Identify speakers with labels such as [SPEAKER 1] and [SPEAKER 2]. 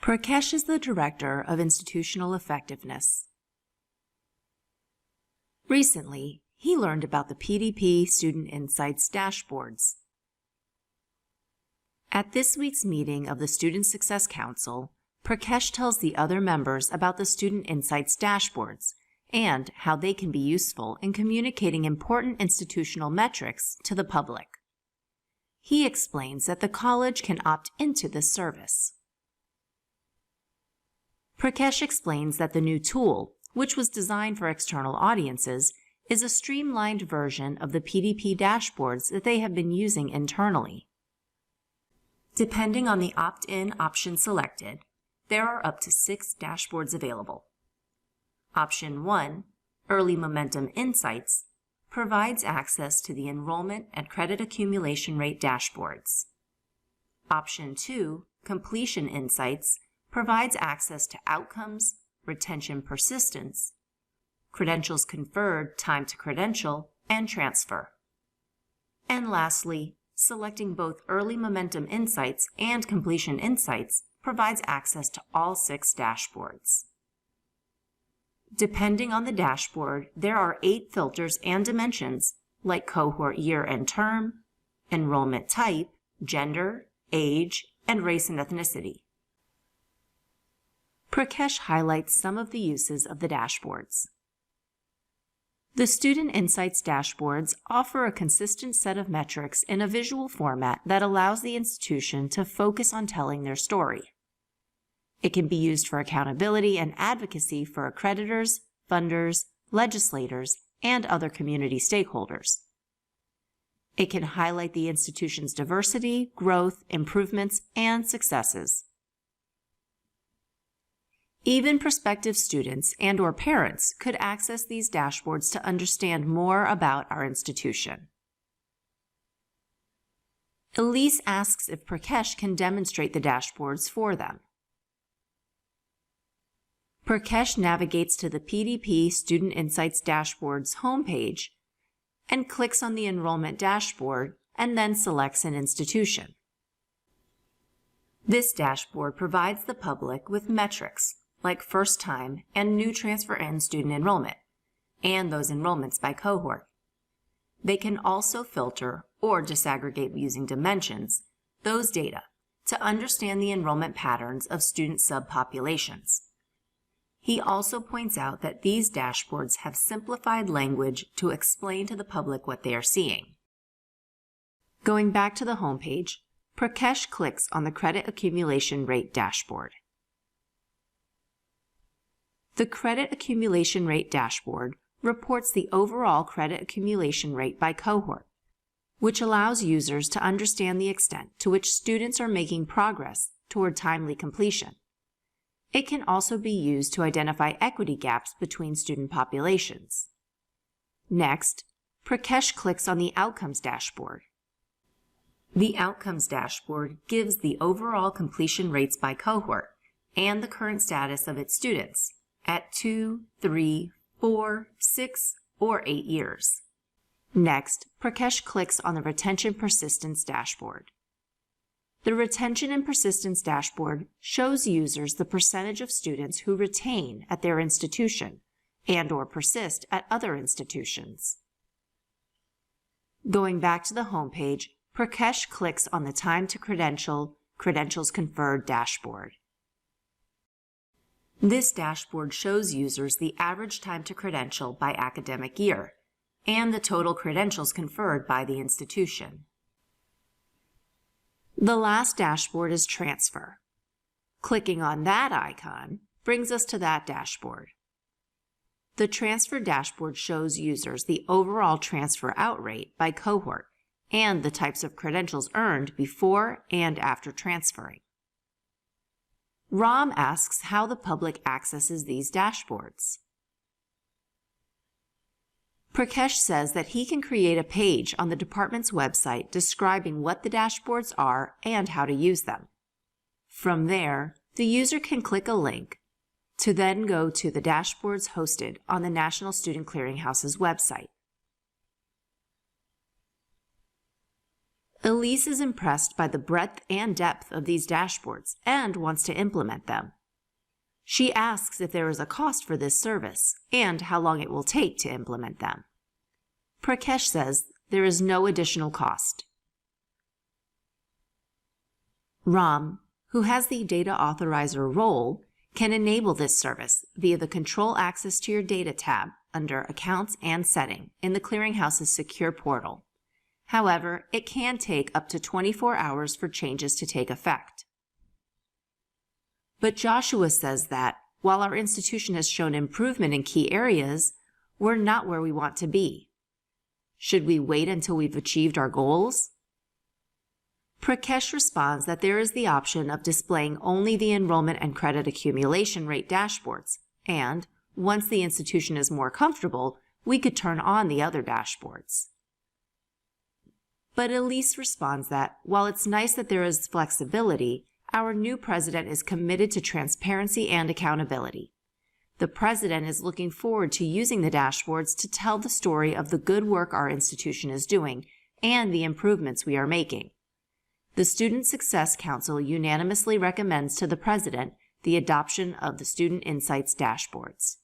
[SPEAKER 1] Prakash is the Director of Institutional Effectiveness. Recently, he learned about the PDP Student Insights dashboards. At this week's meeting of the Student Success Council, Prakash tells the other members about the Student Insights dashboards and how they can be useful in communicating important institutional metrics to the public. He explains that the college can opt into this service. Prakash explains that the new tool, which was designed for external audiences, is a streamlined version of the PDP dashboards that they have been using internally. Depending on the opt-in option selected, there are up to 6 dashboards available. Option 1, Early Momentum Insights, provides access to the enrollment and credit accumulation rate dashboards. Option 2, Completion Insights, provides access to outcomes, retention persistence, credentials conferred, time to credential, and transfer. And lastly, selecting both Early Momentum Insights and Completion Insights provides access to all 6 dashboards. Depending on the dashboard, there are 8 filters and dimensions like cohort year and term, enrollment type, gender, age, and race and ethnicity. Prakash highlights some of the uses of the dashboards. The Student Insights dashboards offer a consistent set of metrics in a visual format that allows the institution to focus on telling their story. It can be used for accountability and advocacy for accreditors, funders, legislators, and other community stakeholders. It can highlight the institution's diversity, growth, improvements, and successes. Even prospective students and/or parents could access these dashboards to understand more about our institution. Elise asks if Prakash can demonstrate the dashboards for them. Prakash navigates to the PDP Student Insights Dashboards homepage and clicks on the Enrollment Dashboard and then selects an institution. This dashboard provides the public with metrics like first-time and new transfer-in student enrollment, and those enrollments by cohort. They can also filter or disaggregate using dimensions those data to understand the enrollment patterns of student subpopulations. He also points out that these dashboards have simplified language to explain to the public what they are seeing. Going back to the homepage, Prakash clicks on the Credit Accumulation Rate dashboard. The Credit Accumulation Rate dashboard reports the overall credit accumulation rate by cohort, which allows users to understand the extent to which students are making progress toward timely completion. It can also be used to identify equity gaps between student populations. Next, Prakash clicks on the Outcomes dashboard. The Outcomes dashboard gives the overall completion rates by cohort and the current status of its students at 2, 3, 4, 6, or 8 years. Next, Prakash clicks on the Retention Persistence dashboard. The Retention and Persistence dashboard shows users the percentage of students who retain at their institution and/or persist at other institutions. Going back to the homepage, Prakash clicks on the Time to Credential, Credentials Conferred dashboard. This dashboard shows users the average time to credential by academic year and the total credentials conferred by the institution. The last dashboard is Transfer. Clicking on that icon brings us to that dashboard. The Transfer dashboard shows users the overall transfer out rate by cohort and the types of credentials earned before and after transferring. Ram asks how the public accesses these dashboards. Prakash says that he can create a page on the department's website describing what the dashboards are and how to use them. From there, the user can click a link to then go to the dashboards hosted on the National Student Clearinghouse's website. Elise is impressed by the breadth and depth of these dashboards and wants to implement them. She asks if there is a cost for this service and how long it will take to implement them. Prakash says there is no additional cost. Ram, who has the Data Authorizer role, can enable this service via the Control Access to Your Data tab under Accounts and Setting in the Clearinghouse's secure portal. However, it can take up to 24 hours for changes to take effect. But Joshua says that, while our institution has shown improvement in key areas, we're not where we want to be. Should we wait until we've achieved our goals? Prakash responds that there is the option of displaying only the enrollment and credit accumulation rate dashboards, and, once the institution is more comfortable, we could turn on the other dashboards. But Elise responds that, while it's nice that there is flexibility, our new president is committed to transparency and accountability. The president is looking forward to using the dashboards to tell the story of the good work our institution is doing and the improvements we are making. The Student Success Council unanimously recommends to the president the adoption of the Student Insights dashboards.